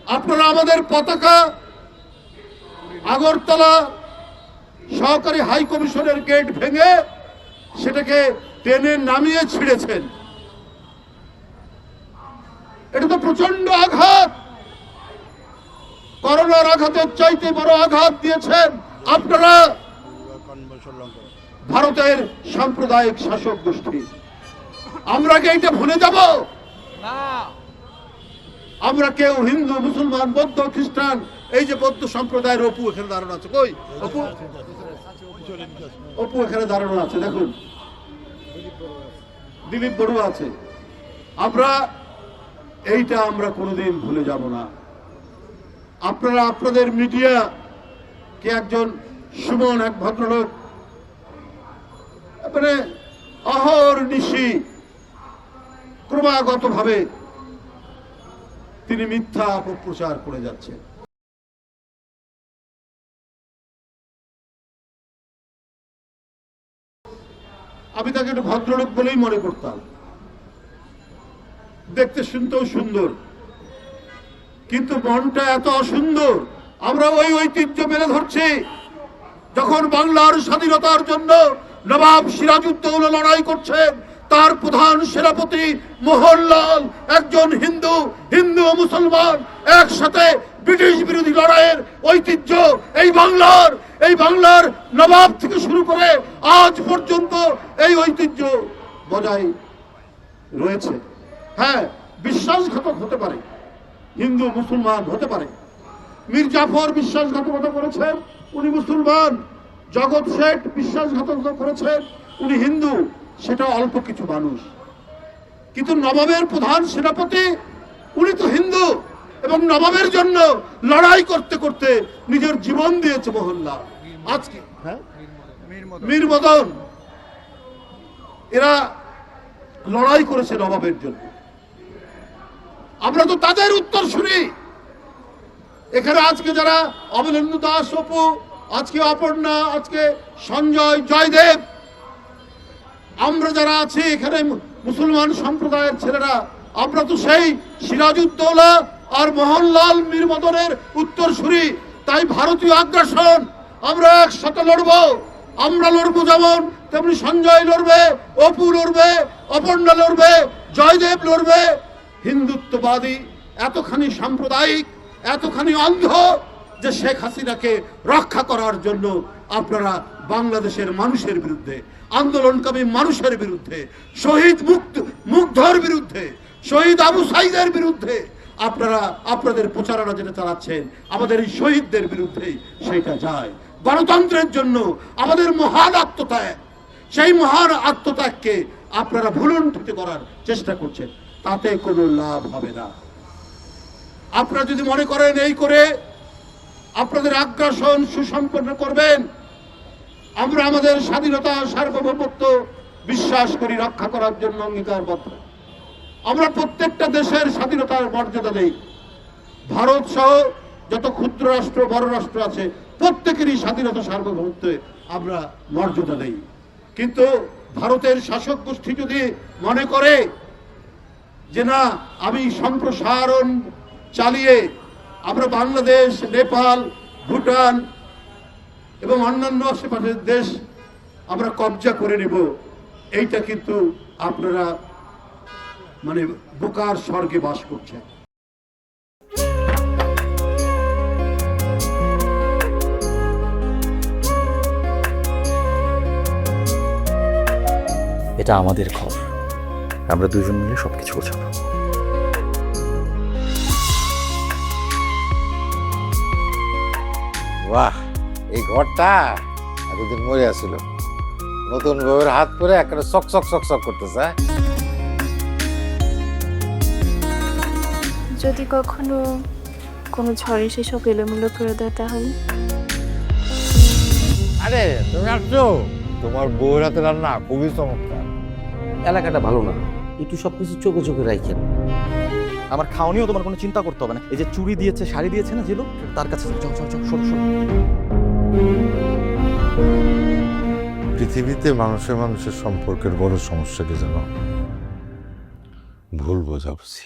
আপনারা আমাদের পতাকা আগরতলা সহকারী হাই কমিশনের গেট ভেঙে সেটাকে টেনে নামিয়ে ছিঁড়েছেন। এটা তো প্রচন্ড আঘাত, করোনার আঘাতের চাইতে বড় আঘাত দিয়েছেন আপনারা ভারতের সাম্প্রদায়িক শাসক গোষ্ঠী। আমরা কি এটা ভুলে যাব? আমরা কেউ হিন্দু, মুসলমান, বৌদ্ধ, খ্রিস্টান, এই যে বৌদ্ধ সম্প্রদায়ের অপু এখানে দাঁড়ানো আছে, কই অপু? অপু এখানে দাঁড়ানো আছে, দেখুন দিলীপ বড়ুয়া আছে। আমরা কোনোদিন ভুলে যাব না। আপনারা আপনাদের মিডিয়া কে একজন সুমন, এক ভদ্রলোক, মানে অহর্নিশি ক্রমাগত ভাবে তিনি মিথ্যা অপপ্রচার করে যাচ্ছেন। আমি তাকে একটু ভদ্রলোক বলেই মনে করতাম, দেখতে শুনতেও সুন্দর, কিন্তু মনটা এত অসুন্দর। আমরা ওই ঐতিহ্য মেলে ধরছি। যখন বাংলার স্বাধীনতার জন্য নবাব সিরাজউদ্দৌলা লড়াই করছেন, তার প্রধান সেনাপতি মোহনলাল একজন হিন্দু, হিন্দু ও মুসলমান একসাথে ব্রিটিশ বিরোধী লড়াইয়ের ঐতিহ্য এই বাংলার নবাব থেকে শুরু করে আজ পর্যন্ত এই ঐতিহ্য বজায় রয়েছে। হ্যাঁ, বিশ্বাসঘাতক হতে পারে, হিন্দু মুসলমান হতে পারে। মীর জাফর বিশ্বাসঘাতকতা করেছেন, উনি মুসলমান। জগৎ শেঠ বিশ্বাসঘাতকতা করেছেন, উনি হিন্দু। সেটা অল্প কিছু মানুষ, কিন্তু নবাবের প্রধান সেনাপতি উনি তো হিন্দু, এবং নবাবের জন্য লড়াই করতে করতে নিজের জীবন দিয়েছে মোহনলাল। আজকে মীর মদন, এরা লড়াই করেছে নবাবের জন্য। আমরা তো তাদের উত্তর শুনি। এখানে আজকে যারা অমলেন্দু দাস, অপু, আজকে অপর্ণা, আজকে সঞ্জয়, জয়দেব, আমরা যারা আছি এখানে মুসলমান সম্প্রদায়ের ছেলেরা, আমরা তো সেই সিরাজউদ্দৌলা আর মোহনলাল মীর মদনের উত্তর শুনি। তাই ভারতীয় আগ্রাসন আমরা একসাথে লড়বো। আমরা লড়বো যেমন, তেমনি সঞ্জয় লড়বে, অপু লড়বে, অপর্ণা লড়বে, জয়দেব লড়বে। হিন্দুত্ববাদী এতখানি সাম্প্রদায়িক, এতখানি অন্ধ যে শেখ হাসিনাকে রক্ষা করার জন্য আপনারা বাংলাদেশের মানুষের বিরুদ্ধে, আন্দোলনকামী মানুষের বিরুদ্ধে, শহীদ মুগ্ধর বিরুদ্ধে, শহীদ আবু সাইদের বিরুদ্ধে আপনারা আপনাদের প্রচারণা যেটা চালাচ্ছেন, আমাদের এই শহীদদের বিরুদ্ধেই সেটা যায়। গণতন্ত্রের জন্য আমাদের মহান আত্মত্যাগ, সেই মহান আত্মত্যাগকে আপনারা ভুলুণ্ঠিত করার চেষ্টা করছেন, তাতে কোনো লাভ হবে না। আপনারা যদি মনে করেন এই করে আপনাদের আগ্রাসন সুসম্পন্ন করবেন, আমরা আমাদের স্বাধীনতা, সার্বভৌমত্ব বিশ্বাস করি, রক্ষা করার জন্য অঙ্গীকারবদ্ধ। আমরা প্রত্যেকটা দেশের স্বাধীনতার মর্যাদা দেই। ভারত সহ যত ক্ষুদ্র রাষ্ট্র, বড় রাষ্ট্র আছে, প্রত্যেকেরই স্বাধীনতা, সার্বভৌমত্বে আমরা মর্যাদা দেই। কিন্তু ভারতের শাসক গোষ্ঠী যদি মনে করে যে না, আমি সম্প্রসারণ চালিয়ে আমরা বাংলাদেশ, নেপাল, ভুটান এবং অন্যান্য আশেপাশের দেশ আমরা কবজা করে নিব, এইটা কিন্তু আপনারা মানে বোকার স্বর্গে বাস করছেন। এটা আমাদের ঘর, আমরা দুজন মিলে সবকিছু গোছাবো। বাহ, এই ঘরটা এতদিন মরে আসছিল, নতুন বউয়ের হাত পরে একটা চক চক চক চক করতেছে। যদি কখনো কোনো ঝড়ে সেসব এলোমেলো করে দেয় তাহলে? আরে তুমি আসছো, তোমার বউয়ের হাতে রান্না খুবই চমৎকার। এলাকাটা ভালো না, একটু সবকিছু চোখে চোখে রাখেন। আমার খাওয়ানিও তোমার কোনো চিন্তা করতে হবে না। এই যে চুড়ি দিয়েছে, শাড়ি দিয়েছে না জিলু, তার কাছে যাও যাও যাও, সরো সরো। পৃথিবীতে মানুষের মানুষের সম্পর্কের বড় সমস্যা কি জানো? ভুল বোঝাবুঝি।